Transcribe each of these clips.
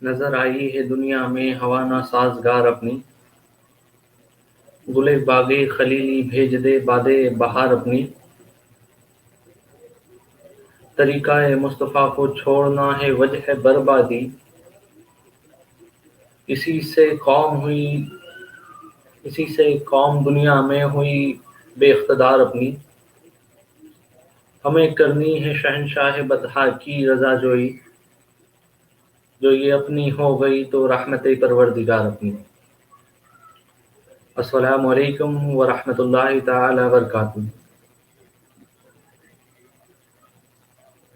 نظر آئی ہے دنیا میں ہوا نہ سازگار اپنی، گلے باغے خلیلی بھیج دے باد بہار اپنی، طریقہ مصطفیٰ کو چھوڑنا ہے وجہ بربادی، اسی سے قوم دنیا میں ہوئی بے اقتدار اپنی، ہمیں کرنی ہے شہنشاہ بطحا کی رضا جوئی، جو یہ اپنی ہو گئی تو رحمت پروردگار اپنی۔ السلام علیکم ورحمۃ اللہ تعالی وبرکاتہ۔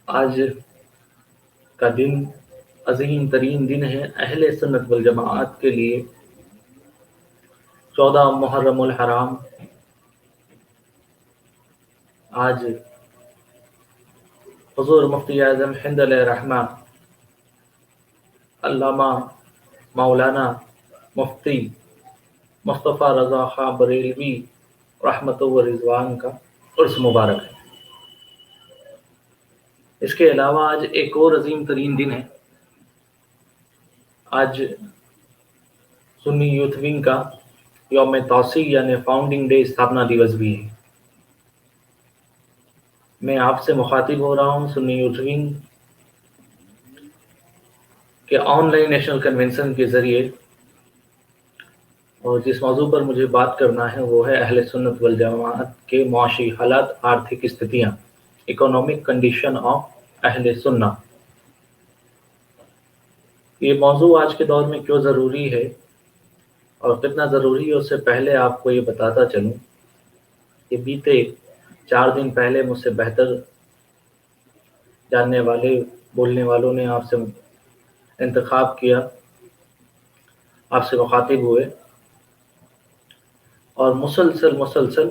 آج کا دن عظیم ترین دن ہے اہل سنت والجماعت کے لیے، 14 محرم الحرام۔ آج حضور مفتی اعظم ہند علیہ رحمہ، علامہ مولانا مفتی مصطفیٰ رضا خاں بریلوی رحمت و رضوان کا عرس مبارک ہے۔ اس کے علاوہ آج ایک اور عظیم ترین دن ہے، آج سنی یوتھ ونگ کا یوم توسیع یعنی فاؤنڈنگ ڈے، استھاپنا دیوس بھی ہے۔ میں آپ سے مخاطب ہو رہا ہوں سنی یوتھ ونگ کے آن لائن نیشنل کنونشن کے ذریعے، اور جس موضوع پر مجھے بات کرنا ہے وہ ہے اہل سنت والجماعت کے معاشی حالات، آرتھک استھتیاں، اکنامک کنڈیشن آف اہل سنہ۔ یہ موضوع آج کے دور میں کیوں ضروری ہے اور کتنا ضروری ہے، اس سے پہلے آپ کو یہ بتاتا چلوں کہ بیتے 4 دن پہلے مجھ سے بہتر جاننے والے بولنے والوں نے آپ سے انتخاب کیا، آپ سے مخاطب ہوئے، اور مسلسل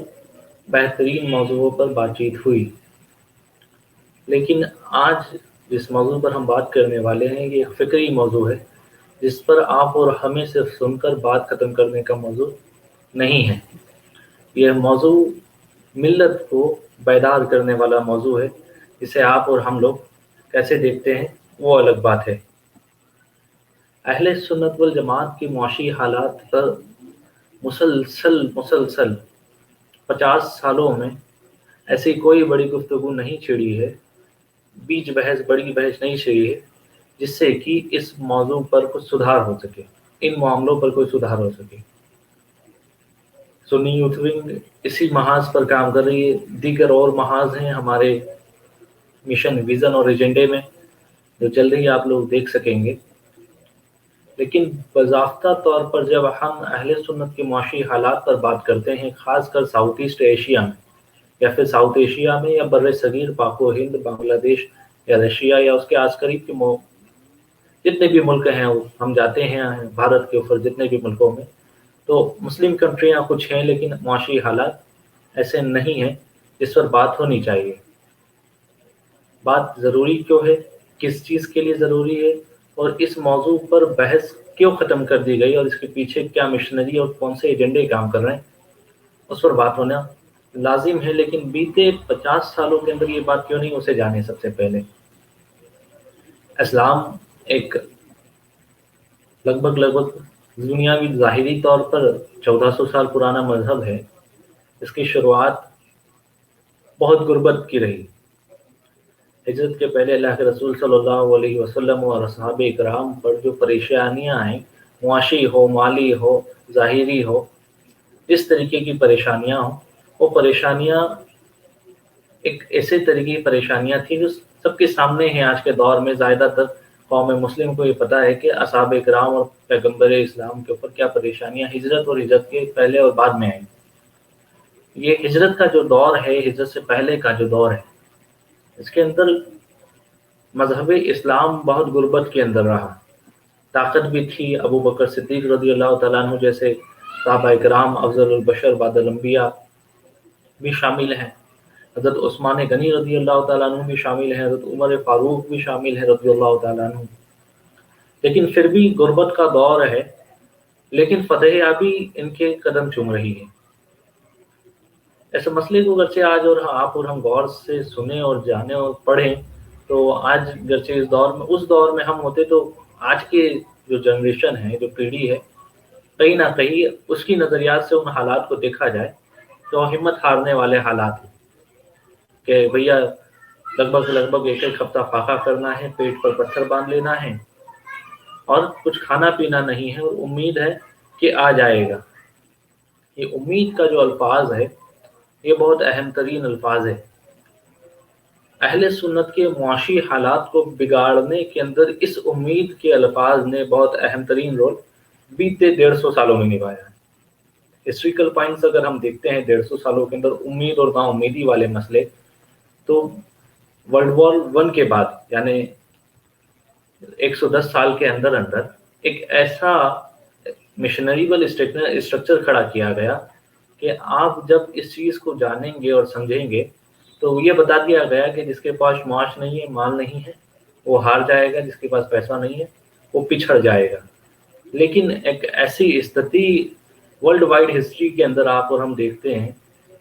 بہترین موضوعوں پر بات چیت ہوئی۔ لیکن آج جس موضوع پر ہم بات کرنے والے ہیں یہ ایک فکری موضوع ہے، جس پر آپ اور ہمیں صرف سن کر بات ختم کرنے کا موضوع نہیں ہے۔ یہ موضوع ملت کو بیدار کرنے والا موضوع ہے، جسے آپ اور ہم لوگ کیسے دیکھتے ہیں وہ الگ بات ہے۔ اہل سنت والجماعت کی معاشی حالات پر مسلسل 50 سالوں میں ایسی کوئی بڑی گفتگو نہیں چھڑی ہے، بڑی بحث نہیں چھڑی ہے، جس سے کہ اس موضوع پر کچھ سدھار ہو سکے، ان معاملوں پر کوئی سدھار ہو سکے۔ سنی یوتھ ونگ اسی محاذ پر کام کر رہی ہے، دیگر اور محاذ ہیں ہمارے مشن، ویژن اور ایجنڈے میں جو جلد ہی آپ لوگ دیکھ سکیں گے۔ لیکن باضابطہ طور پر جب ہم اہل سنت کے معاشی حالات پر بات کرتے ہیں، خاص کر ساؤتھ ایسٹ ایشیا میں یا پھر ساؤتھ ایشیا میں یا بر صغیر، پاک و ہند، بنگلہ دیش یا رشیا یا اس کے آس قریب کے جتنے بھی ملک ہیں، ہم جاتے ہیں بھارت کے اوپر جتنے بھی ملکوں میں، تو مسلم کنٹریاں کچھ ہیں لیکن معاشی حالات ایسے نہیں ہیں جس پر بات ہونی چاہیے۔ بات ضروری کیوں ہے، کس چیز کے لیے ضروری ہے، اور اس موضوع پر بحث کیوں ختم کر دی گئی اور اس کے پیچھے کیا مشنری اور کون سے ایجنڈے کام کر رہے ہیں، اس پر بات ہونا لازم ہے۔ لیکن بیتے 50 سالوں کے اندر یہ بات کیوں نہیں، اسے جانے سب سے پہلے۔ اسلام ایک لگ بھگ دنیاوی ظاہری طور پر 1400 سال پرانا مذہب ہے۔ اس کی شروعات بہت غربت کی رہی۔ ہجرت کے پہلے اللہ کے رسول صلی اللہ علیہ وسلم اور اصحاب اکرام پر جو پریشانیاں آئیں، معاشی ہو، مالی ہو، ظاہری ہو، جس طریقے کی پریشانیاں ہوں، وہ پریشانیاں ایک ایسے طریقے کی پریشانیاں تھیں جو سب کے سامنے ہیں آج کے دور میں۔ زیادہ تر قوم مسلم کو یہ پتہ ہے کہ اصحاب اکرام اور پیغمبر اسلام کے اوپر کیا پریشانیاں ہجرت اور ہجرت کے پہلے اور بعد میں آئیں۔ یہ ہجرت کا جو دور ہے، ہجرت سے پہلے کا جو دور ہے، اس کے اندر مذہب اسلام بہت غربت کے اندر رہا۔ طاقت بھی تھی، ابو بکر صدیق رضی اللہ تعالیٰ عنہ جیسے صحابہ اکرام افضل البشر بعد الانبیاء بھی شامل ہیں، حضرت عثمان غنی رضی اللہ تعالیٰ عنہ بھی شامل ہیں، حضرت عمر فاروق بھی شامل ہیں رضی اللہ تعالیٰ عنہ۔ لیکن پھر بھی غربت کا دور ہے، لیکن فتح یابی ان کے قدم چوم رہی ہے۔ ایسے مسئلے کو اگرچہ آج اور آپ اور ہم غور سے سنیں اور جانیں اور پڑھیں، تو آج اگرچہ اس دور میں ہم ہوتے تو आज के जो जनरेशन है, जो पीढ़ी है, कहीं ना कहीं उसकी नज़रियात से उन हालात को देखा जाए तो हिम्मत हारने वाले हालात हैं कि भैया लगभग लगभग एक एक हफ्ता फाका करना है, पेट पर पत्थर बांध लेना है और कुछ खाना पीना नहीं है और उम्मीद है कि आ जाएगा। ये उम्मीद का जो अल्फाज है ये बहुत अहम तरीन अल्फाज है। अहले सुन्नत के मुआशी हालात को बिगाड़ने के अंदर इस उम्मीद के अल्फाज ने बहुत अहम तरीन रोल बीते 150 सालों में निभाया है। हिस्ट्रिकल पॉइंट्स अगर हम देखते हैं 150 सालों के अंदर उम्मीद और नाउम्मीदी वाले मसले, तो वर्ल्ड वॉर 1 के बाद यानी 110 साल के अंदर अंदर एक ऐसा मिशनरीबल स्ट्रक्चर खड़ा किया गया कि आप जब इस चीज़ को जानेंगे और समझेंगे तो ये बता दिया गया कि जिसके पास माश नहीं है, माल नहीं है, वो हार जाएगा, जिसके पास पैसा नहीं है वो पिछड़ जाएगा। लेकिन एक ऐसी स्थिति वर्ल्ड वाइड हिस्ट्री के अंदर आप और हम देखते हैं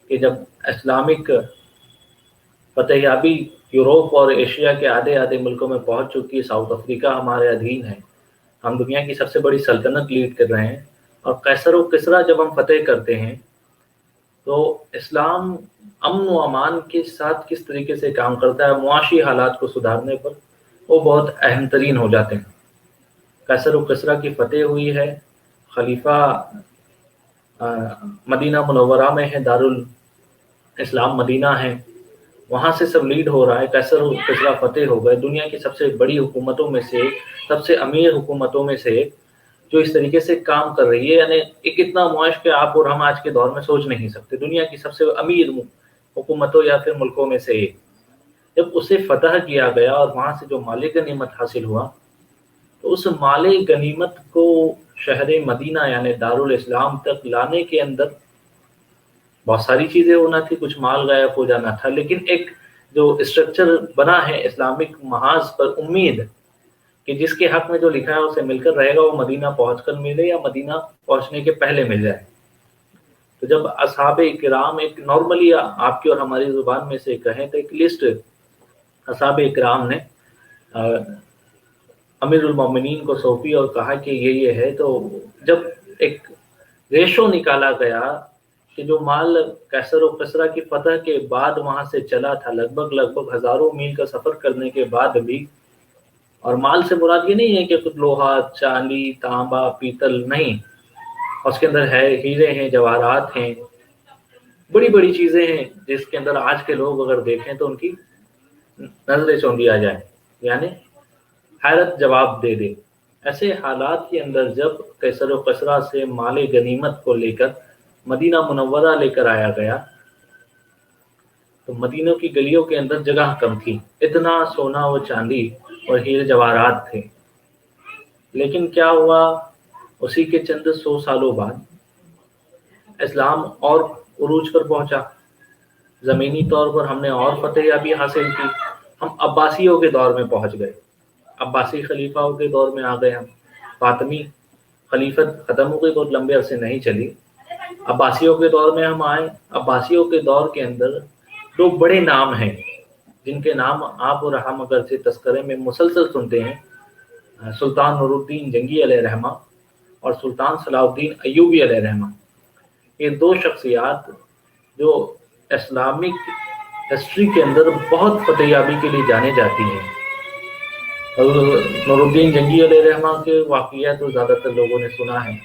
कि जब इस्लामिक फतेहयाबी यूरोप और एशिया के आधे आधे मुल्कों में पहुंच चुकी है, साउथ अफ्रीका हमारे अधीन है, हम दुनिया की सबसे बड़ी सल्तनत लीड कर रहे हैं, और कैसर व किसरा जब हम फतेह करते हैं तो इस्लाम अमन व अमान के साथ किस तरीके से काम करता है मुआशी हालात को सुधारने पर, वो बहुत अहम तरीन हो जाते हैं। कैसर व किसरा की फतेह हुई है, खलीफा मदीना मुनव्वरा में है, दारुल इस्लाम मदीना है, वहाँ से सब लीड हो रहा है। कैसर व किसरा फतेह हो गए, दुनिया की सबसे बड़ी हुकूमतों में से एक, सबसे अमीर हुकूमतों में से एक, जो इस तरीके से काम कर रही है। यानी एक इतना मुआश के आप और हम आज के दौर में सोच नहीं सकते, दुनिया की सबसे अमीर हुकूमतों या फिर मुल्कों में से एक, जब उसे फतह किया गया और वहाँ से जो माल गनीमत हासिल हुआ, तो उस माल गनीमत को शहर मदीना यानी दारुल इस्लाम तक लाने के अंदर बहुत सारी चीज़ें होना थी, कुछ माल गायब हो जाना था, लेकिन एक जो स्ट्रक्चर बना है इस्लामिक महाज पर, उम्मीद कि जिसके हक में जो लिखा है उसे मिलकर रहेगा, वो मदीना पहुंचकर मिले या मदीना पहुंचने के पहले मिल जाए। तो जब असहाबे इकराम, एक नॉर्मली आपकी और हमारी जुबान में से कहें तो एक लिस्ट असहाबे इकराम ने अमीरुल मोमिनीन को सौंपी और कहा कि ये है, तो जब एक रेशो निकाला गया कि जो माल कैसर और कसरा की फतह के बाद वहां से चला था, लगभग हजारों मील का सफर करने के बाद भी, और माल से मुराद ये नहीं है कि कुछ लोहा, चांदी, तांबा, पीतल, नहीं, उसके अंदर है हीरे हैं, जवाहरात हैं, बड़ी बड़ी चीजें हैं जिसके अंदर आज के लोग अगर देखें तो उनकी नजरें चौंधी आ जाए, यानी हैरत जवाब दे दे। ऐसे हालात के अंदर जब कैसर व कसरा से माले गनीमत को लेकर मदीना मुनव्वरा लेकर आया गया, तो मदीनों की गलियों के अंदर जगह कम थी, इतना सोना व चांदी और हीरे जवाहरात थे। लेकिन क्या हुआ, उसी के चंद 100 सालों बाद इस्लाम और उरूज पर पहुंचा, ज़मीनी तौर पर हमने और फतेहयाबी हासिल की, हम अब्बासियों के दौर में पहुंच गए, अब्बासी खलीफाओं के दौर में आ गए हम। फातमी खलीफत ख़त्म हो गई, बहुत लंबे अरसे नहीं चली, अब्बासियों के दौर में हम आए। अब्बासियों के दौर के अंदर दो बड़े नाम हैं जिनके नाम आप और हम अगर से तस्करे में मुसलसल सुनते हैं, सुल्तान नूरुद्दीन जंगी अलैहिर्रहमा और सुल्तान सलाहुद्दीन अय्यूबी अलैहिर्रहमा। ये दो शख्सियात जो इस्लामिक हिस्ट्री के अंदर बहुत फतेहयाबी के लिए जाने जाती हैं। नूरुद्दीन जंगी अलैहिर्रहमा के वाक़िया तो ज़्यादातर लोगों ने सुना है।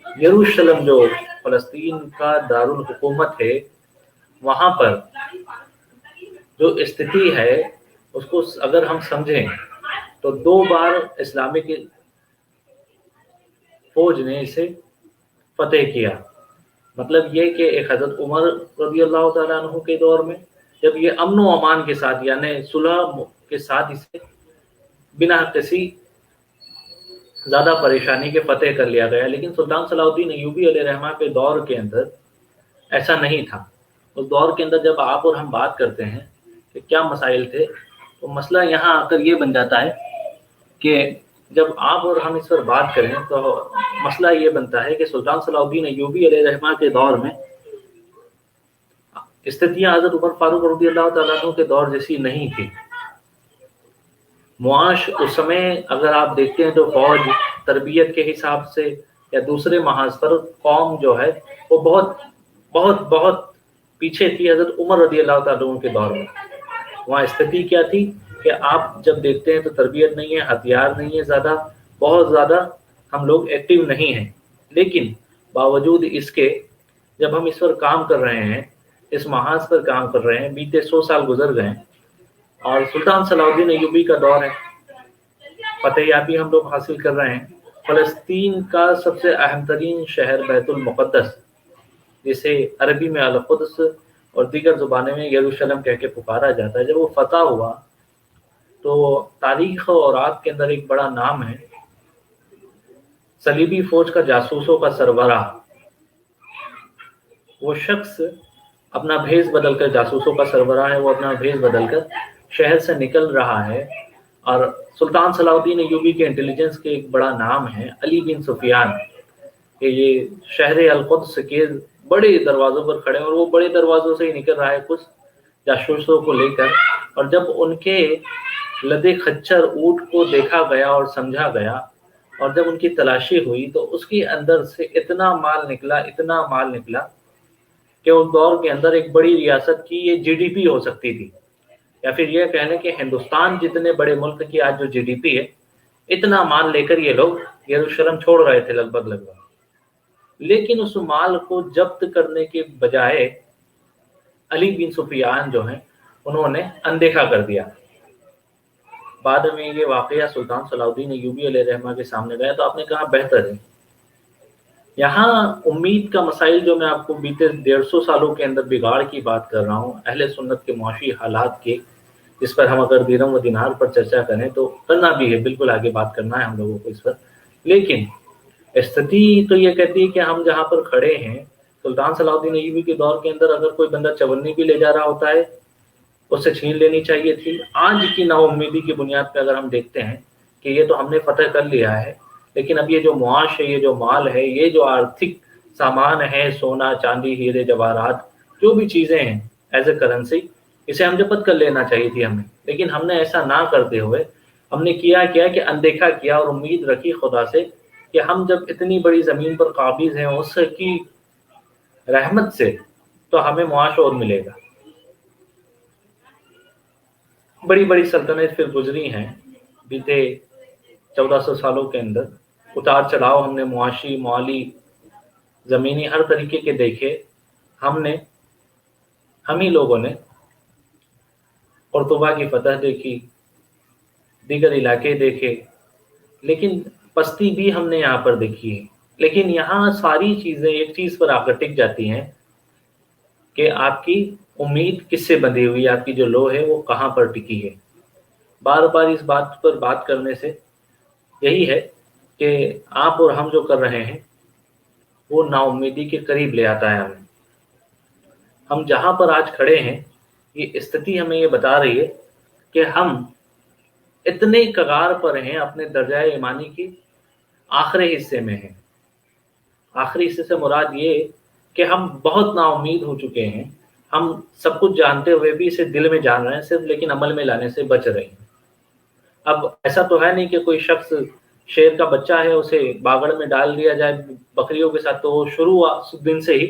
यरूशलेम जो फ़लस्तीन का दारुल हुकूमत है, वहाँ पर जो स्थिति है उसको अगर हम समझें तो 2 बार इस्लामिक फौज ने इसे फतेह किया। मतलब ये कि एक हज़रत उमर रज़ियल्लाहु ताला अन्हु के दौर में जब ये अमन व अमान के साथ यानी सुलह के साथ इसे बिना किसी ज़्यादा परेशानी के फतेह कर लिया गया। लेकिन सुल्तान सलाहुद्दीन अय्यूबी अलैहिर्रहमा के दौर के अंदर ऐसा नहीं था। उस दौर के अंदर जब आप और हम बात करते हैं कि क्या मसाइल थे, तो मसला यहाँ आकर ये बन जाता है कि जब आप और हम इस पर बात करें तो मसला ये बनता है कि सुल्तान सलाहुद्दीन अय्यूबी अलैहिर्रहमा के दौर में स्थितियाँ हज़रत उमर फारूक रज़ियल्लाहु ताला अन्हु के दौर जैसी नहीं थी। मुआश उस समय अगर आप देखते हैं तो फौज तरबियत के हिसाब से या दूसरे महाज पर कौम जो है वो बहुत बहुत बहुत पीछे थी हजरत उमर रदी अल्लाह ताला अन्हु के दौर में। वहाँ स्थिति क्या थी कि आप जब देखते हैं तो तरबियत नहीं है, हथियार नहीं है ज़्यादा, बहुत ज़्यादा हम लोग एक्टिव नहीं हैं। लेकिन बावजूद इसके जब हम इस पर काम कर रहे हैं, इस महाज पर काम कर रहे हैं, बीते 100 साल गुजर गए हैं और सुल्तान सलाउद्दीन अय्यूबी का दौर है, फतेहयाबी हम लोग हासिल कर रहे हैं। फ़लस्तीन का सबसे अहम तरीन शहर बैतुल मुक़द्दस, जिसे अरबी में अल कुद्स और दीगर ज़ुबानें में यरूशलेम कह के पुकारा जाता है, जब वो फ़तह हुआ तो तारीख़ और औरात के अंदर एक बड़ा नाम है, सलीबी फ़ौज का जासूसों का सरबराह। वो शख्स अपना भेष बदलकर, जासूसों का सरबराह है, वो अपना भेष बदलकर शहर से निकल रहा है और सुल्तान सलाउद्दीन अय्यूबी के इंटेलिजेंस के एक बड़ा नाम है अली बिन सुफियान, कि ये शहर अल-कुद्स के बड़े दरवाज़ों पर खड़े हैं और वो बड़े दरवाज़ों से ही निकल रहा है कुछ जासूसों को लेकर। और जब उनके लदे खच्चर ऊँट को देखा गया और समझा गया और जब उनकी तलाशी हुई तो उसके अंदर से इतना माल निकला, इतना माल निकला कि उस दौर के अंदर एक बड़ी रियासत की ये जीडीपी हो सकती थी, या फिर ये कह लें कि हिंदुस्तान जितने बड़े मुल्क की आज जो जीडीपी है, इतना माल लेकर ये लोग यरूशलेम छोड़ रहे थे लगभग। लेकिन उस माल को जब्त करने के बजाय अली बिन सुफियान जो हैं उन्होंने अनदेखा कर दिया। बाद में ये वाक़या सुल्तान सलाउद्दीन अय्यूबी अलैहिर्रहमा के सामने गया तो आपने कहा बेहतर है। यहाँ उम्मीद का मसाइल जो मैं आपको बीते 150 सालों के अंदर बिगाड़ की बात कर रहा हूँ, अहले सुन्नत के मुआशी हालात के, इस पर हम अगर दिरहम व दिनार पर चर्चा करें तो करना भी है, बिल्कुल आगे बात करना है हम लोगों को इस पर। लेकिन स्थिति तो ये कहती है कि हम जहाँ पर खड़े हैं, सुल्तान सलाउद्दीन अय्यूबी के दौर के अंदर अगर कोई बंदा चवन्नी भी ले जा रहा होता है, उससे छीन लेनी चाहिए थी। आज की नाउम्मीदी की बुनियाद पे अगर हम देखते हैं कि ये तो हमने फ़तह कर लिया है, लेकिन अब ये जो मुआश है, ये जो माल है, ये जो आर्थिक सामान है, सोना, चांदी, हीरे, जवाहरात, जो भी चीज़ें हैं एज़ अ करेंसी, इसे हम ज़ब्त कर लेना चाहिए थी हमें। लेकिन हमने ऐसा ना करते हुए हमने किया क्या कि अनदेखा किया और उम्मीद रखी खुदा से कि हम जब इतनी बड़ी ज़मीन पर काबिज़ हैं उसकी रहमत से तो हमें मुआश और मिलेगा। बड़ी-बड़ी सल्तनत फिर गुज़री हैं बीते 1400 सालों के अंदर। उतार-चढ़ाव हमने मुआशी, माली, ज़मीनी हर तरीके के देखे। हम ही लोगों ने कुर्तुबा की फ़तह देखी, दीगर इलाके देखे, लेकिन पस्ती भी हमने यहाँ पर देखी है। लेकिन यहाँ सारी चीज़ें एक चीज़ पर आकर टिक जाती हैं कि आपकी उम्मीद किससे बंधी हुई है, आपकी जो लो है वो कहाँ पर टिकी है। बार-बार इस बात पर बात करने से यही है कि आप और हम जो कर रहे हैं, वो नाउम्मीदी के करीब ले आता है हमें। हम जहाँ पर आज खड़े हैं, ये स्थिति हमें ये बता रही है कि हम इतने कगार पर हैं अपने दर्जाए ईमानी के आखिरी हिस्से में हैं। आखिरी हिस्से से मुराद ये कि हम बहुत नाउम्मीद हो चुके हैं। हम सब कुछ जानते हुए भी इसे दिल में जान रहे हैं सिर्फ़, लेकिन अमल में लाने से बच रहे हैं। अब ऐसा तो है नहीं कि कोई शख्स शेर का बच्चा है, उसे बागड़ में डाल दिया जाए बकरियों के साथ, तो वो दिन से ही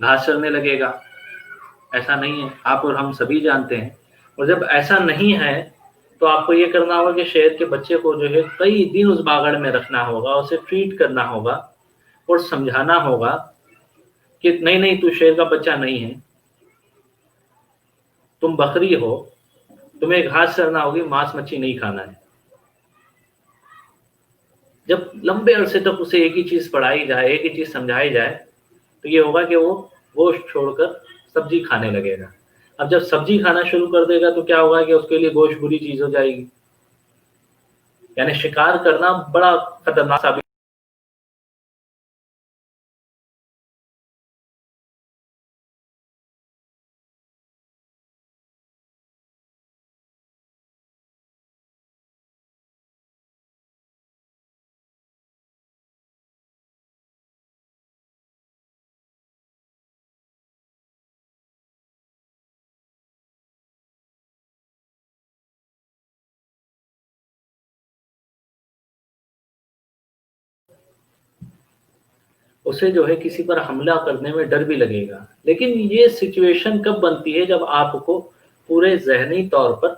घास चरने लगेगा। ऐसा नहीं है, आप और हम सभी जानते हैं। और जब ऐसा नहीं है, तो आपको ये करना होगा कि शेर के बच्चे को जो है कई दिन उस बागड़ में रखना होगा, उसे ट्रीट करना होगा और समझाना होगा कि नहीं, तू शेर का बच्चा नहीं है, तुम बकरी हो, तुम्हें घास चरना होगी, मांस मच्छी नहीं खाना है। जब लंबे अरसे तक उसे एक ही चीज़ पढ़ाई जाए, एक ही चीज़ समझाई जाए, तो ये होगा कि वो गोश्त छोड़कर सब्ज़ी खाने लगेगा। अब जब सब्ज़ी खाना शुरू कर देगा तो क्या होगा कि उसके लिए गोश्त बुरी चीज़ हो जाएगी। यानी शिकार करना बड़ा खतरनाक साबित उसे जो है किसी पर हमला करने में डर भी लगेगा। लेकिन ये सिचुएशन कब बनती है जब आपको पूरे ज़हनी तौर पर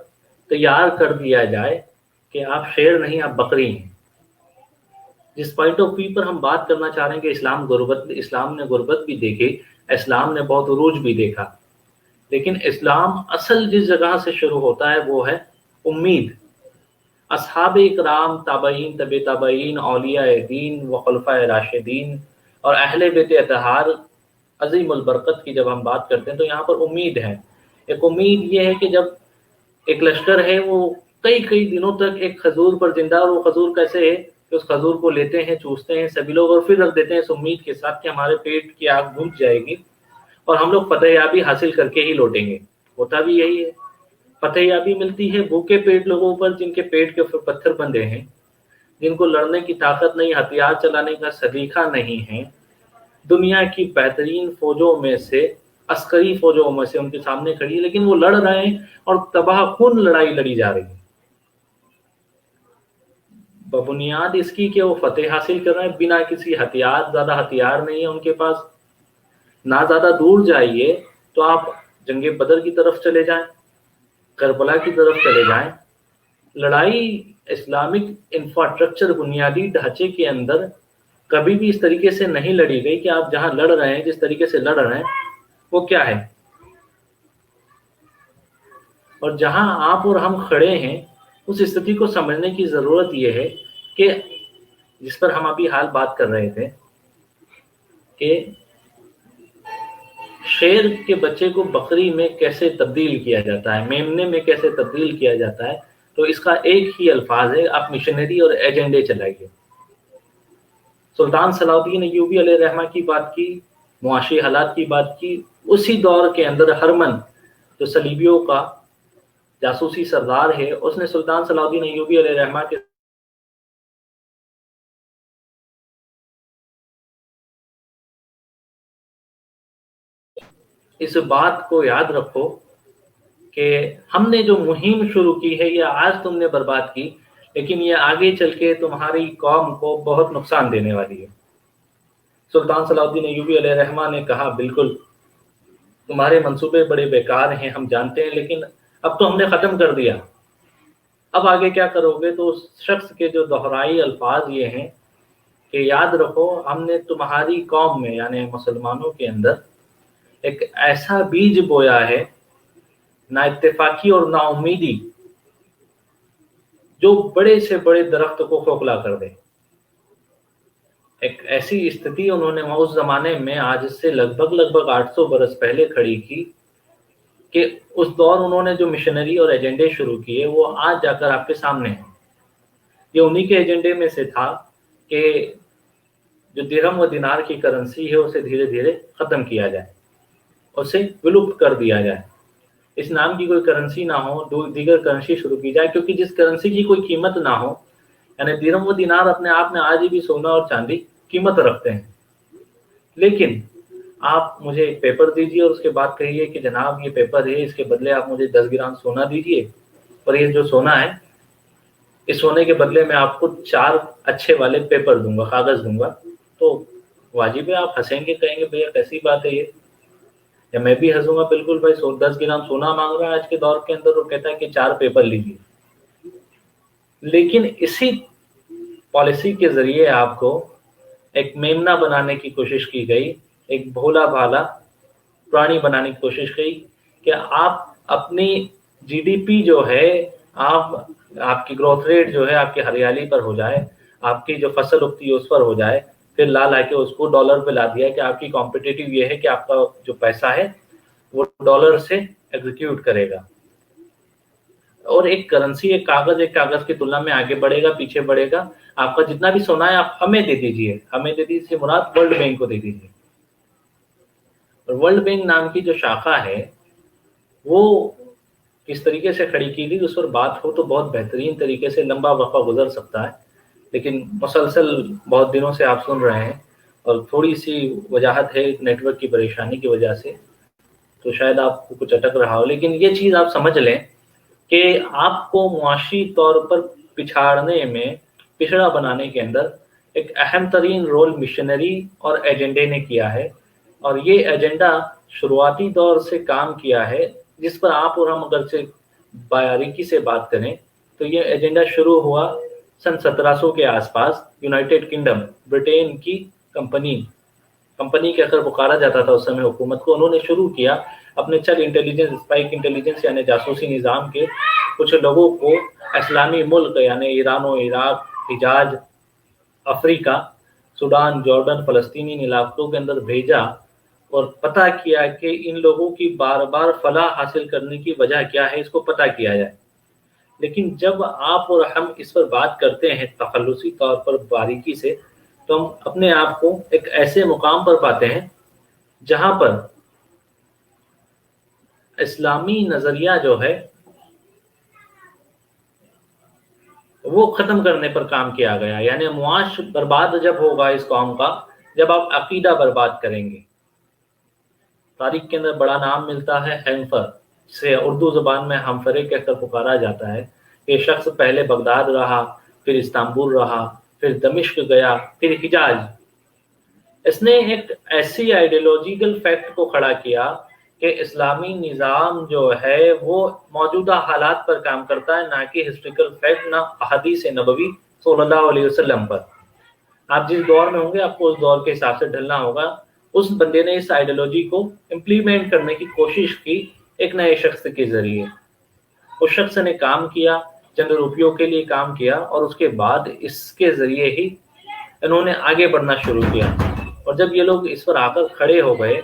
तैयार कर दिया जाए कि आप शेर नहीं, आप बकरी हैं। जिस पॉइंट ऑफ व्यू पर हम बात करना चाह रहे हैं कि इस्लाम ने गुर्बत भी देखी, इस्लाम ने बहुत उरूज भी देखा, लेकिन इस्लाम असल जिस जगह से शुरू होता है वो है उम्मीद। असहाबे इकराम, ताबईन, तबे ताबईन, औलियाए दीन व खुलफाए राशिदीन और अहले बैत अतहार अज़ीमुल बरकत की जब हम बात करते हैं तो यहाँ पर उम्मीद है। एक उम्मीद ये है कि जब एक लश्कर है वो कई कई दिनों तक एक खजूर पर जिंदा, और वो खजूर कैसे है कि उस खजूर को लेते हैं, चूसते हैं सभी लोग और फिर रख देते हैं इस उम्मीद के साथ कि हमारे पेट की आग बुझ जाएगी और हम लोग फतेहयाबी हासिल करके ही लौटेंगे। होता भी यही है, फतेहयाबी मिलती है भूखे पेट लोगों पर जिनके पेट के ऊपर पत्थर बंधे हैं, जिनको लड़ने की ताकत नहीं, हथियार चलाने का सलीका नहीं है। दुनिया की बेहतरीन फौजों में से, अस्करी फौजों में से उनके सामने खड़ी है, लेकिन वो लड़ रहे हैं और तबाहकुन लड़ाई लड़ी जा रही है बबुनियाद इसकी कि वो फतेह हासिल कर रहे हैं बिना किसी हथियार, ज़्यादा हथियार नहीं है उनके पास। ना ज़्यादा दूर जाइए तो आप जंगे बदर की तरफ चले जाएं, करबला की तरफ चले जाएं। लड़ाई इस्लामिक इंफ्रास्ट्रक्चर, बुनियादी ढांचे के अंदर कभी भी इस तरीके से नहीं लड़ी गई कि आप जहां लड़ रहे हैं, जिस तरीके से लड़ रहे हैं वो क्या है। और जहां आप और हम खड़े हैं उस स्थिति को समझने की ज़रूरत यह है कि जिस पर हम अभी हाल बात कर रहे थे कि शेर के बच्चे को बकरी में कैसे तब्दील किया जाता है, मेमने में कैसे तब्दील किया जाता है, तो इसका एक ही अल्फाज है, आप मिशनरी और एजेंडे चलाइए। सुल्तान सलाउद्दीन अय्यूबी अलैहिर्रहमा की बात की, मुआशी हालात की बात की। उसी दौर के अंदर हरमन जो सलीबियों का जासूसी सरदार है, उसने सुल्तान सलाउद्दीन अय्यूबी अलैहिर्रहमा के इस बात को याद रखो कि हमने जो मुहिम शुरू की है ये आज तुमने बर्बाद की, लेकिन ये आगे चल के तुम्हारी कौम को बहुत नुकसान देने वाली है। सुल्तान सलाउद्दीन अय्यूबी अलैहिर्रहमा ने कहा, बिल्कुल तुम्हारे मंसूबे बड़े बेकार हैं, हम जानते हैं, लेकिन अब तो हमने ख़त्म कर दिया, अब आगे क्या करोगे। तो उस शख्स के जो दोहराई अल्फाज ये हैं कि याद रखो हमने तुम्हारी कौम में यानी मुसलमानों के अंदर एक ऐसा बीज बोया है, ना इत्तेफाकी और ना उम्मीदी, जो बड़े से बड़े दरख्त को खोखला कर दे। एक ऐसी स्थिति उन्होंने उस जमाने में आज से लगभग 800 बरस पहले खड़ी की कि उस दौर उन्होंने जो मिशनरी और एजेंडे शुरू किए वो आज जाकर आपके सामने हैं। ये उन्हीं के एजेंडे में से था कि जो दिरहम व दिनार की करेंसी है उसे धीरे धीरे ख़त्म किया जाए, उसे विलुप्त कर दिया जाए, इस नाम की कोई करेंसी ना हो, दीगर करेंसी शुरू की जाए, क्योंकि जिस करेंसी की कोई कीमत ना हो, यानी दिरहम व दिनार अपने आप में आज भी सोना और चांदी कीमत रखते हैं, लेकिन आप मुझे एक पेपर दीजिए और उसके बाद कहिए कि जनाब ये पेपर है, इसके बदले आप मुझे 10 ग्राम सोना दीजिए, और ये जो सोना है इस सोने के बदले में आपको 4 अच्छे वाले पेपर दूंगा, कागज दूंगा, तो वाजिब है आप हंसेंगे, कहेंगे भैया कैसी बात है ये, या मैं भी हंसूंगा, बिल्कुल भाई 10 ग्राम सोना मांग रहा है आज के दौर के अंदर और कहता है कि 4 पेपर लीजिए। लेकिन इसी पॉलिसी के जरिए आपको एक मेमना बनाने की कोशिश की गई, एक भोला भाला प्राणी बनाने की कोशिश की कि आप अपनी जीडीपी जो है, आपकी ग्रोथ रेट जो है आपकी हरियाली पर हो जाए, आपकी जो फसल उगती है उस पर हो जाए, फिर ला के उसको डॉलर पे ला दिया कि आपकी कॉम्पिटिटिव ये है कि आपका जो पैसा है वो डॉलर से एग्जीक्यूट करेगा, और एक करेंसी, एक कागज की तुलना में आगे बढ़ेगा, पीछे बढ़ेगा। आपका जितना भी सोना है आप हमें दे दीजिए, हमें दे दीजिए मुराद वर्ल्ड बैंक को दे दीजिए। और वर्ल्ड बैंक नाम की जो शाखा है वो किस तरीके से खड़ी की गई उस पर बात हो तो बहुत बेहतरीन तरीके से लंबा वक्फा गुजर सकता है, लेकिन मुसलसल बहुत दिनों से आप सुन रहे हैं और थोड़ी सी वजाहत है नेटवर्क की परेशानी की वजह से, तो शायद आपको कुछ अटक रहा हो। लेकिन ये चीज़ आप समझ लें कि आपको मुआशी तौर पर पिछाड़ने में, पिछड़ा बनाने के अंदर एक अहम तरीन रोल मिशनरी और एजेंडे ने किया है, और ये एजेंडा शुरुआती दौर से काम किया है, जिस पर आप और हम अगर से बारीकी से बात करें तो ये एजेंडा शुरू हुआ सन 1700 के आसपास। यूनाइटेड किंगडम, ब्रिटेन की कंपनी कंपनी कहकर पुकारा जाता था उस समय हुकूमत को, उन्होंने शुरू किया अपने चल इंटेलिजेंस, स्पाइक इंटेलिजेंस यानी जासूसी निज़ाम के कुछ लोगों को इस्लामी मुल्क यानी ईरान और इराक, हिजाज, अफ्रीका, सूडान, जॉर्डन, फ़लस्तीनी इलाकों के अंदर भेजा और पता किया कि इन लोगों की बार बार फलाह हासिल करने की वजह क्या है, इसको पता किया जाए। लेकिन जब आप और हम इस पर बात करते हैं तखल्लुसी तौर पर बारीकी से, तो हम अपने आप को एक ऐसे मुकाम पर पाते हैं जहां पर इस्लामी नज़रिया जो है वो ख़त्म करने पर काम किया गया। यानी मुआश बर्बाद जब होगा इस कौम का, जब आप अकीदा बर्बाद करेंगे। तारीख के अंदर बड़ा नाम मिलता है हैम्फर, जिसे उर्दू ज़बान में हमफरे कहकर पुकारा जाता है। ये शख्स पहले बगदाद रहा, फिर इस्तांबुल रहा, फिर दमिश्क गया, फिर हिजाज। इसने एक ऐसी आइडियोलॉजिकल फैक्ट को खड़ा किया कि इस्लामी निज़ाम जो है वो मौजूदा हालात पर काम करता है, ना कि हिस्ट्रिकल फैक्ट, ना अहदीस नबवी सल्लल्लाहु अलैहि वसल्लम पर। आप जिस दौर में होंगे आपको उस दौर के हिसाब से ढलना होगा। उस बंदे ने इस आइडियोलॉजी को इम्प्लीमेंट करने की कोशिश की एक नए शख्स के जरिए। उस शख्स ने काम किया, चंद रुपयों के लिए काम किया, और उसके बाद इसके जरिए ही इन्होंने आगे बढ़ना शुरू किया। और जब ये लोग इस पर आकर खड़े हो गए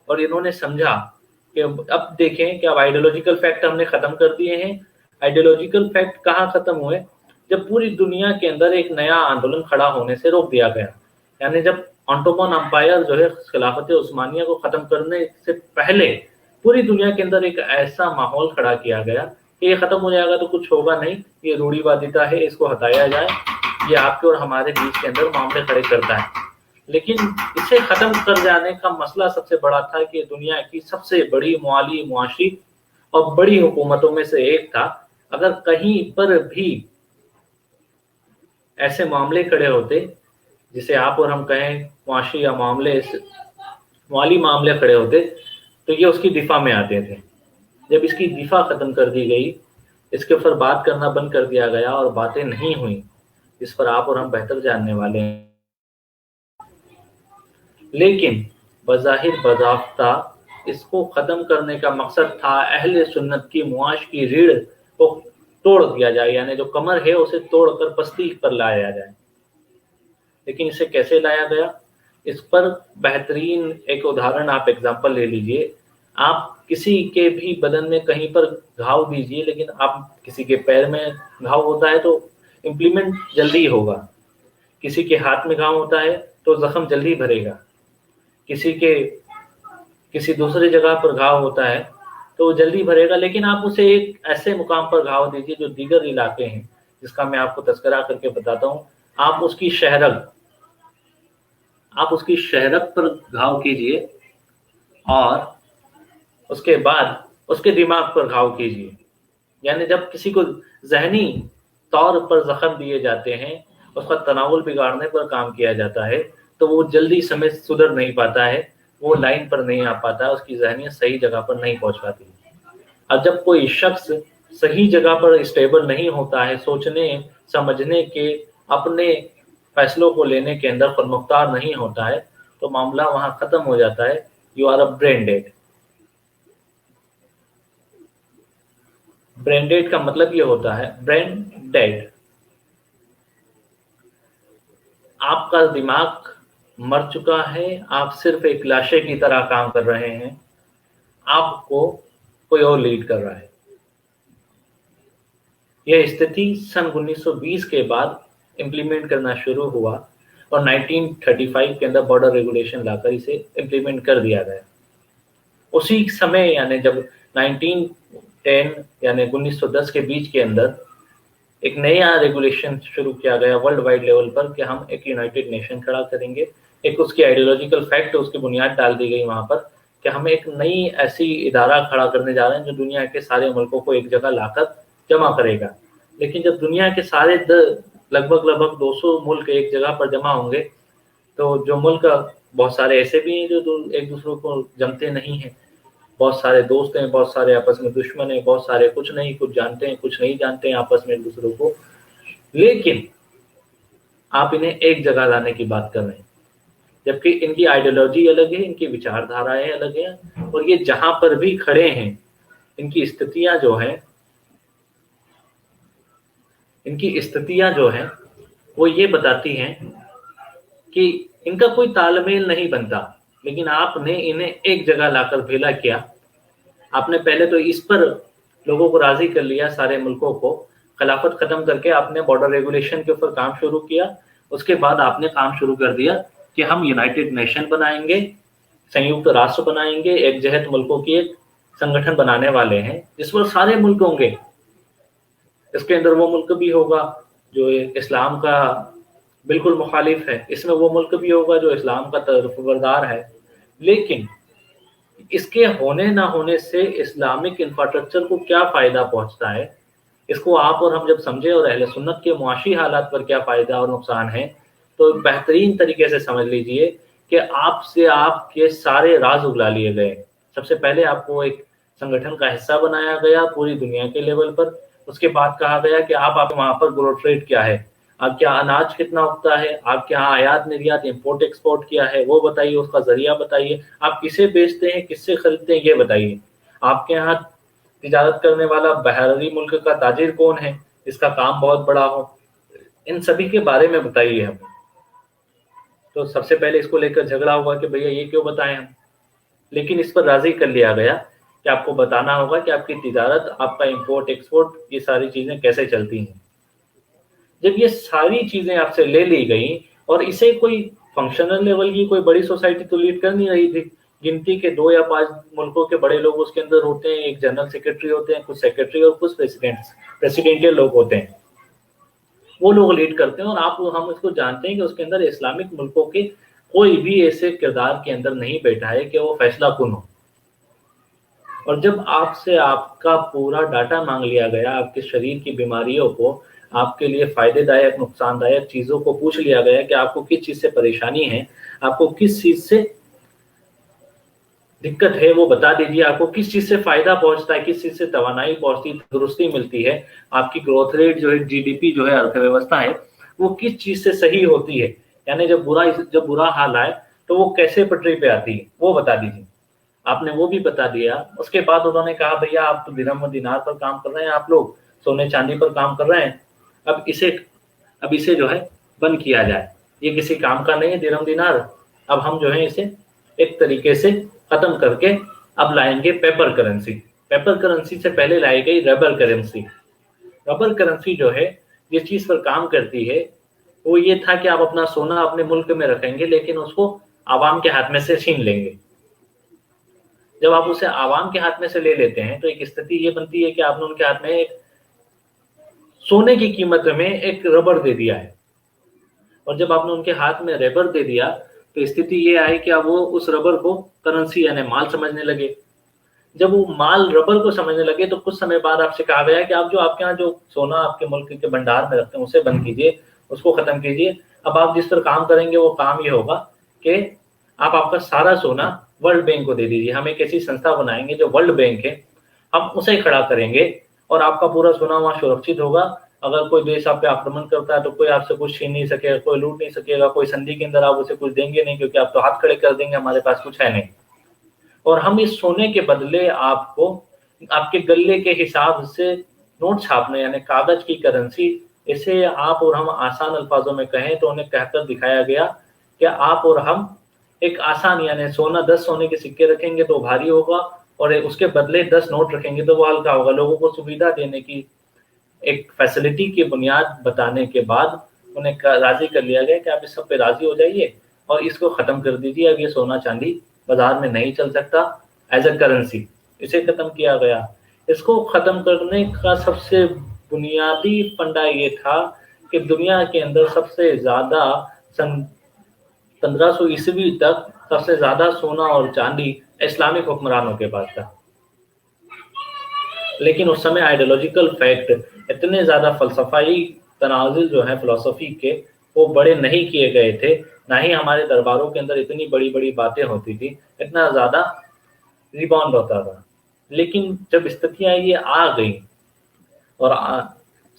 और इन्होंने समझा कि अब देखें कि अब आइडियोलॉजिकल फैक्ट हमने ख़त्म कर दिए हैं। आइडियोलॉजिकल फैक्ट कहाँ ख़त्म हुए? जब पूरी दुनिया के अंदर एक नया आंदोलन खड़ा होने से रोक दिया गया। यानी जब ऑटोमन अम्पायर जो है खिलाफत उस्मानिया को ख़त्म करने से पहले पूरी दुनिया के अंदर एक ऐसा माहौल खड़ा किया गया कि ये ख़त्म हो जाएगा तो कुछ होगा नहीं, ये रूढ़िवादिता है, इसको हटाया जाए, ये आपके और हमारे बीच के अंदर मामले खड़े करता है। लेकिन इसे ख़त्म कर जाने का मसला सबसे बड़ा था कि दुनिया की सबसे बड़ी मुआली मुआशी और बड़ी हुकूमतों में से एक था। अगर कहीं पर भी ऐसे मामले खड़े होते जिसे आप और हम कहें मुआशी या माली मामले खड़े होते, तो ये उसकी दिफा में आते थे। जब इसकी दिफा ख़त्म कर दी गई, इसके ऊपर बात करना बंद कर दिया गया और बातें नहीं हुई जिस पर आप और हम बेहतर जानने वाले हैं। लेकिन बज़ाहिर बज़ाफ्ता इसको ख़त्म करने का मकसद था अहले सुन्नत की मुआश की रीढ़ को तोड़ दिया जाए, यानी जो कमर है उसे तोड़कर पस्ती पर लाया जाए। लेकिन इसे कैसे लाया गया, इस पर बेहतरीन एक उदाहरण आप एग्जाम्पल ले लीजिए। आप किसी के भी बदन में कहीं पर घाव दीजिए, लेकिन आप किसी के पैर में घाव होता है तो इम्प्लीमेंट जल्दी होगा, किसी के हाथ में घाव होता है तो जख्म जल्दी भरेगा, किसी दूसरी जगह पर घाव होता है तो वो जल्दी भरेगा। लेकिन आप उसे एक ऐसे मुकाम पर घाव दीजिए जो दीगर इलाके हैं, जिसका मैं आपको तज़किरा करके बताता हूँ। आप उसकी शहरक पर घाव कीजिए और उसके बाद उसके दिमाग पर घाव कीजिए। यानी जब किसी को ज़हनी तौर पर ज़ख्म दिए जाते हैं, उसका तनावुल बिगाड़ने पर काम किया जाता है, तो वो जल्दी समय सुधर नहीं पाता है, वो लाइन पर नहीं आ पाता, उसकी ज़हनियत सही जगह पर नहीं पहुंच पाती। अब जब कोई शख्स सही जगह पर स्टेबल नहीं होता है, सोचने समझने के, अपने फैसलों को लेने के अंदर खुदमुख्तार नहीं होता है, तो मामला वहां ख़त्म हो जाता है। You are a brain dead. Brain dead का मतलब ये होता है, ब्रेन डेड, आपका दिमाग मर चुका है, आप सिर्फ एक लाशे की तरह काम कर रहे हैं, आपको कोई और लीड कर रहा है। यह स्थिति सन 1920 के बाद इम्प्लीमेंट करना शुरू हुआ और 1935 के अंदर बॉर्डर रेगुलेशन लाकर इसे इम्प्लीमेंट कर दिया गया। उसी समय यानी जब 1910 यानी 1910 के बीच के अंदर एक नया रेगुलेशन शुरू किया गया वर्ल्ड वाइड लेवल पर कि हम एक यूनाइटेड नेशन खड़ा करेंगे। एक उसकी आइडियोलॉजिकल फैक्ट, उसकी बुनियाद डाल दी गई वहाँ पर कि हम एक नई ऐसी इदारा खड़ा करने जा रहे हैं जो दुनिया के सारे मुल्कों को एक जगह लाकर जमा करेगा। लेकिन जब दुनिया के सारे लगभग 200 मुल्क एक जगह पर जमा होंगे, तो जो मुल्क बहुत सारे ऐसे भी हैं जो एक दूसरे को जमते नहीं हैं, बहुत सारे दोस्त हैं, बहुत सारे आपस में दुश्मन हैं, बहुत सारे कुछ नहीं, कुछ जानते हैं, कुछ नहीं जानते हैं आपस में एक दूसरे को, लेकिन आप इन्हें एक जगह लाने की बात कर रहे हैं, जबकि इनकी आइडियोलॉजी अलग है, इनकी विचारधाराएं अलग हैं, और ये जहां पर भी खड़े हैं इनकी स्थितियां जो हैं वो ये बताती हैं कि इनका कोई तालमेल नहीं बनता, लेकिन आपने इन्हें एक जगह लाकर भेला किया। आपने पहले तो इस पर लोगों को राजी कर लिया, सारे मुल्कों को, खिलाफत खत्म करके आपने बॉर्डर रेगुलेशन के ऊपर काम शुरू किया। उसके बाद आपने काम शुरू कर दिया कि हम यूनाइटेड नेशन बनाएंगे, संयुक्त राष्ट्र बनाएंगे, एक जहत मुल्कों की एक संगठन बनाने वाले हैं जिस पर सारे मुल्क होंगे। इसके अंदर वो मुल्क भी होगा जो इस्लाम का बिल्कुल मुखालिफ है, इसमें वो मुल्क भी होगा जो इस्लाम का तरफबरदार है, लेकिन इसके होने ना होने से इस्लामिक इंफ्रास्ट्रक्चर को क्या फ़ायदा पहुंचता है, इसको आप और हम जब समझे और अहले सुन्नत के मुआशी हालात पर क्या फ़ायदा और नुकसान है, तो बेहतरीन तरीके से समझ लीजिए कि आपसे आपके सारे राज उगला लिए गए। सबसे पहले आपको एक संगठन का हिस्सा बनाया गया पूरी दुनिया के लेवल पर, उसके बाद कहा गया कि आप वहाँ पर ग्रोथ रेट क्या है, आपके यहाँ अनाज कितना उगता है, आपके यहाँ आयात निर्यात इम्पोर्ट एक्सपोर्ट क्या है वो बताइए, उसका जरिया बताइए, आप किसे बेचते हैं, किससे खरीदते हैं ये बताइए, आपके यहाँ तिजारत करने वाला बहरी मुल्क का ताजिर कौन है, इसका काम बहुत बड़ा हो, इन सभी के बारे में बताइए हमें। तो सबसे पहले इसको लेकर झगड़ा हुआ कि भैया ये क्यों बताएं हम, लेकिन इस पर राजी कर लिया गया कि आपको बताना होगा कि आपकी तिजारत, आपका इंपोर्ट एक्सपोर्ट, ये सारी चीजें कैसे चलती हैं। जब ये सारी चीजें आपसे ले ली गई, और इसे कोई फंक्शनल लेवल की कोई बड़ी सोसाइटी तो लीड कर नहीं रही थी, गिनती के 2 या 5 मुल्कों के बड़े लोग उसके अंदर होते हैं, एक जनरल सेक्रेटरी होते हैं, कुछ सेक्रेटरी और कुछ प्रेसिडेंटियल लोग होते हैं, वो लोग लीड करते हैं। और हम इसको जानते हैं कि उसके अंदर इस्लामिक मुल्कों के कोई भी ऐसे किरदार के अंदर नहीं बैठा है कि वो फैसला कुन हो। और जब आपसे आपका पूरा डाटा मांग लिया गया, आपके शरीर की बीमारियों को, आपके लिए फायदेदायक नुकसानदायक चीजों को पूछ लिया गया कि आपको किस चीज से परेशानी है, आपको किस चीज से दिक्कत है वो बता दीजिए, आपको किस चीज से फायदा पहुंचता है, किस चीज से तवानाई पहुंचती, तंदुरुस्ती मिलती है, आपकी ग्रोथ रेट जो है, जीडीपी जो है, अर्थव्यवस्था है, वो किस चीज से सही होती है, यानी जब बुरा हाल आए तो वो कैसे पटरी पे आती है वो बता दीजिए। आपने वो भी बता दिया। उसके बाद उन्होंने कहा भैया आप तो दिरहम व दिनार पर काम कर रहे हैं, आप लोग सोने चांदी पर काम कर रहे हैं, अब इसे जो है बंद किया जाए, ये किसी काम का नहीं है दिरहम दिनार, अब हम जो है इसे एक तरीके से खत्म करके अब लाएंगे पेपर करेंसी। पेपर करेंसी से पहले लाई गई रबर करेंसी। रबर करेंसी जो है जिस चीज पर काम करती है वो ये था कि आप अपना सोना अपने मुल्क में रखेंगे, लेकिन उसको आवाम के हाथ में से छीन लेंगे। जब आप उसे आवाम के हाथ में से ले लेते हैं तो एक स्थिति ये बनती है कि आपने उनके हाथ में एक सोने की कीमत में एक रबर दे दिया है, और जब आपने उनके हाथ में रबर दे दिया तो स्थिति ये आई कि अब वो उस रबर को करेंसी यानी माल समझने लगे। जब वो माल रबर को समझने लगे तो कुछ समय बाद आपसे कहा गया कि आप जो आपके यहाँ जो सोना आपके मुल्क के भंडार में रखते हैं उसे बंद कीजिए, उसको खत्म कीजिए। अब आप जिस पर काम करेंगे वो काम ये होगा कि आप आपका सारा सोना वर्ल्ड बैंक को दे दीजिए, हम एक ऐसी संस्था बनाएंगे जो वर्ल्ड बैंक है, हम उसे खड़ा करेंगे और आपका पूरा सोना वहाँ सुरक्षित होगा। अगर कोई देश आप पे आक्रमण करता है तो कोई आपसे कुछ छीन नहीं सकेगा, कोई लूट नहीं सकेगा, कोई संधि के अंदर आप उसे कुछ देंगे नहीं, क्योंकि आप तो हाथ खड़े कर देंगे हमारे पास कुछ है नहीं। और हम इस सोने के बदले आपको आपके गले के हिसाब से नोट छापने यानी कागज की करेंसी, इसे आप और हम आसान अल्फाजों में कहें तो उन्हें कहकर दिखाया गया कि आप और हम एक आसान यानी सोना 10 सोने के सिक्के रखेंगे तो भारी होगा, और उसके बदले 10 नोट रखेंगे तो वो हल्का होगा। लोगों को सुविधा देने की एक फैसिलिटी की बुनियाद बताने के बाद उन्हें राजी कर लिया गया कि आप इस सब पे राजी हो जाइए और इसको खत्म कर दीजिए। अब ये सोना चांदी बाजार में नहीं चल सकता एज अ करेंसी, इसे खत्म किया गया। इसको खत्म करने का सबसे बुनियादी फंडा ये था कि दुनिया के अंदर सबसे ज्यादा सन 1500 ईस्वी तक सबसे ज्यादा सोना और चांदी इस्लामिक हुक्मरानों के पास था, लेकिन उस समय आइडियोलॉजिकल फैक्ट, इतने ज्यादा फलसफाई तनाजुल जो है फिलॉसफी के वो बड़े नहीं किए गए थे, ना ही हमारे दरबारों के अंदर इतनी बड़ी-बड़ी बातें होती थी, इतना ज़्यादा रिबाउंड होता था। लेकिन जब स्थितियाँ ये आ गई और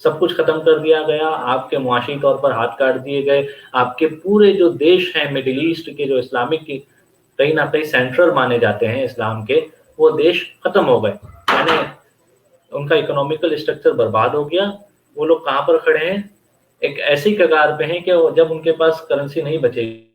सब कुछ खत्म कर दिया गया, आपके मुआशी तौर पर हाथ काट दिए गए, आपके पूरे जो देश हैं मिडल ईस्ट के जो इस्लामिक की कहीं न कहीं सेंट्रल माने जाते हैं इस्लाम के, वो देश खत्म हो गए। यानी उनका इकोनॉमिकल स्ट्रक्चर बर्बाद हो गया। वो लोग कहाँ पर खड़े हैं? एक ऐसी कगार पे हैं कि वो जब उनके पास करेंसी नहीं बचेगी